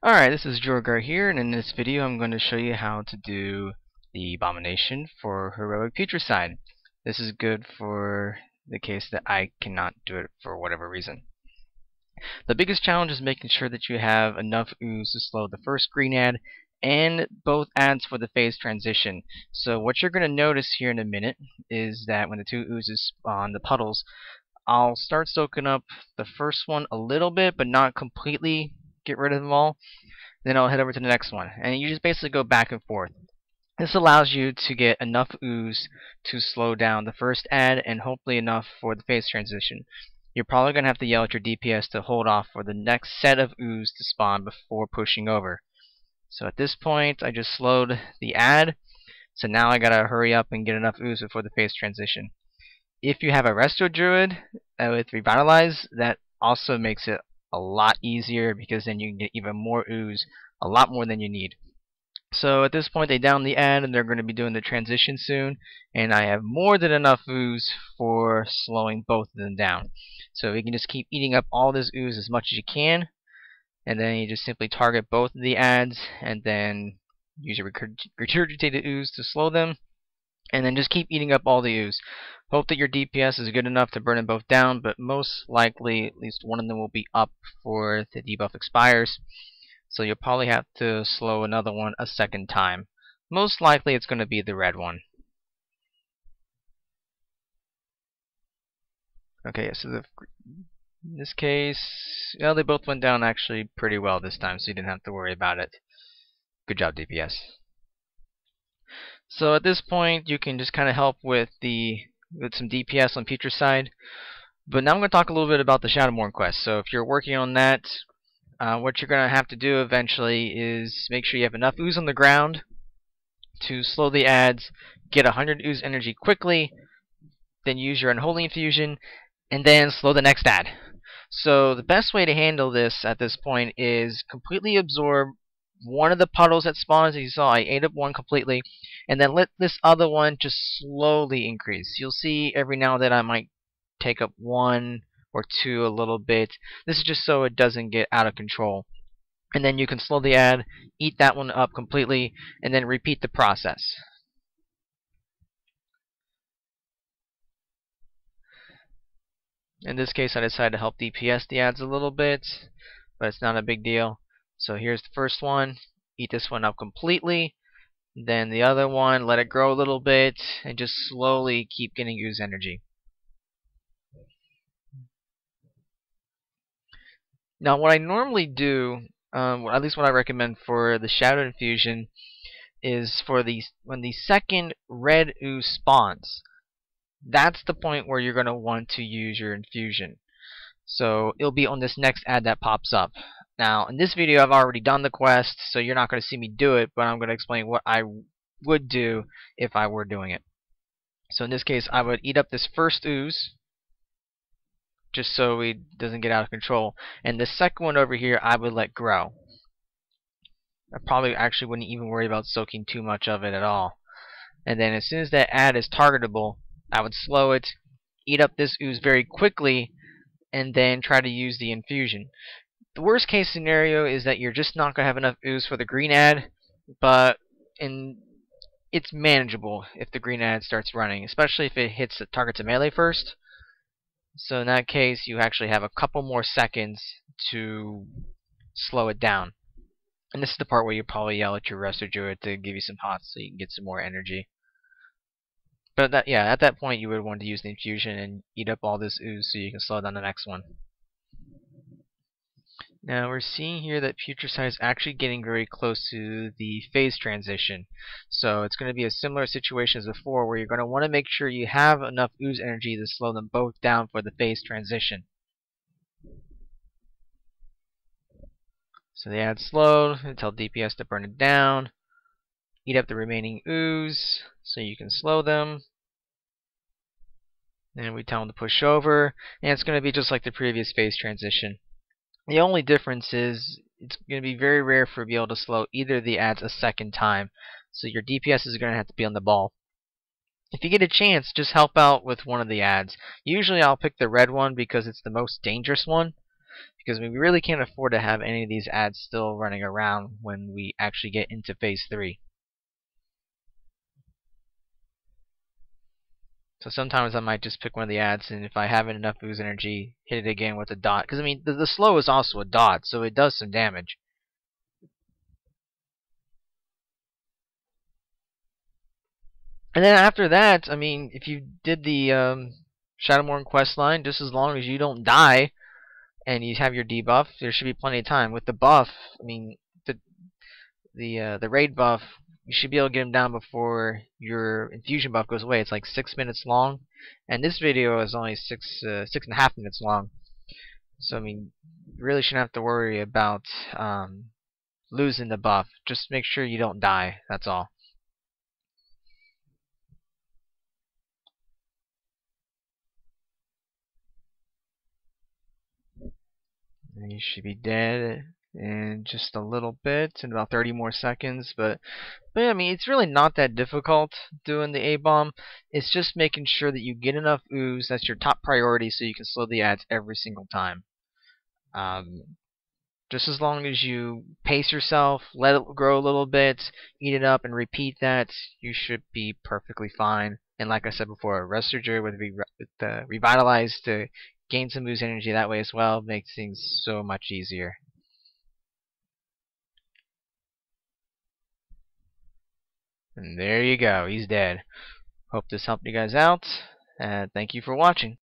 Alright, this is Drorgurro here, and in this video I'm going to show you how to do the Abomination for Heroic Putricide. This is good for the case that I cannot do it for whatever reason. The biggest challenge is making sure that you have enough ooze to slow the first green ad and both ads for the phase transition. So what you're going to notice here in a minute is that when the two oozes spawn, the puddles, I'll start soaking up the first one a little bit, but not completely get rid of them all. Then I'll head over to the next one, and you just basically go back and forth. This allows you to get enough ooze to slow down the first ad and hopefully enough for the phase transition. You're probably going to have to yell at your DPS to hold off for the next set of ooze to spawn before pushing over. So at this point I just slowed the ad, so now I gotta hurry up and get enough ooze before the phase transition. If you have a Resto Druid with Revitalize, that also makes it a lot easier because then you can get even more ooze, a lot more than you need. So at this point they down the ad and they're going to be doing the transition soon, and I have more than enough ooze for slowing both of them down. So you can just keep eating up all this ooze as much as you can, and then you just simply target both of the ads and then use your regurgitated ooze to slow them, and then just keep eating up all the ooze. Hope that your DPS is good enough to burn them both down, but most likely at least one of them will be up before the debuff expires. So you'll probably have to slow another one a second time. Most likely it's going to be the red one. Okay, so in this case, well, they both went down actually pretty well this time, so you didn't have to worry about it. Good job, DPS. So at this point you can just kind of help with some DPS on Putricide. But now I'm going to talk a little bit about the Shadowmourne quest. So if you're working on that, what you're going to have to do eventually is make sure you have enough ooze on the ground to slow the ads, get 100 ooze energy quickly, then use your Unholy Infusion, and then slow the next ad. So the best way to handle this at this point is completely absorb one of the puddles that spawns. As you saw, I ate up one completely, and then let this other one just slowly increase. You'll see every now and then I might take up one or two a little bit. This is just so it doesn't get out of control. And then you can slow the ad, eat that one up completely, and then repeat the process. In this case I decided to help DPS the ads a little bit, but it's not a big deal. So here's the first one. Eat this one up completely. Then the other one, let it grow a little bit, and just slowly keep getting ooze energy. Now what I normally do, at least what I recommend for the Shadow Infusion, is for when the second red ooze spawns, that's the point where you're going to want to use your infusion. So it'll be on this next ad that pops up. Now in this video I've already done the quest, so you're not going to see me do it, but I'm going to explain what I would do if I were doing it. So in this case I would eat up this first ooze, just so it doesn't get out of control. And the second one over here I would let grow. I probably actually wouldn't even worry about soaking too much of it at all. And then as soon as that ad is targetable, I would slow it, eat up this ooze very quickly, and then try to use the infusion. The worst case scenario is that you're just not going to have enough ooze for the green ad, but it's manageable if the green ad starts running, especially if it hits the target to melee first. So in that case you actually have a couple more seconds to slow it down. And this is the part where you probably yell at your Resto Druid to give you some pots so you can get some more energy. But at that point you would want to use the infusion and eat up all this ooze so you can slow down the next one. Now we're seeing here that Putricide is actually getting very close to the phase transition. So it's going to be a similar situation as before, where you're going to want to make sure you have enough ooze energy to slow them both down for the phase transition. So the ad slowed, and tell DPS to burn it down. Eat up the remaining ooze so you can slow them. And we tell them to push over, and it's going to be just like the previous phase transition. The only difference is it's going to be very rare for you to be able to slow either of the ads a second time. So your DPS is going to have to be on the ball. If you get a chance, just help out with one of the ads. Usually I'll pick the red one because it's the most dangerous one. because we really can't afford to have any of these ads still running around when we actually get into phase 3. So sometimes I might just pick one of the ads, and if I have enough ooze energy, hit it again with a dot. Because I mean, the slow is also a dot, so it does some damage. And then after that, I mean, if you did the Shadowmourne questline, just as long as you don't die and you have your debuff, there should be plenty of time. With the buff, I mean, the raid buff, you should be able to get him down before your infusion buff goes away. It's like 6 minutes long, and this video is only 6.5 minutes long. So I mean, you really shouldn't have to worry about losing the buff. Just make sure you don't die. That's all. And you should be dead in just a little bit, in about 30 more seconds. But yeah, I mean, it's really not that difficult doing the A-bomb. It's just making sure that you get enough ooze. That's your top priority, so you can slow the ads every single time. Just as long as you pace yourself, let it grow a little bit, eat it up, and repeat that, you should be perfectly fine. And like I said before, rest your joy with Revitalize to gain some ooze energy that way as well makes things so much easier. And there you go, he's dead. Hope this helped you guys out, and thank you for watching.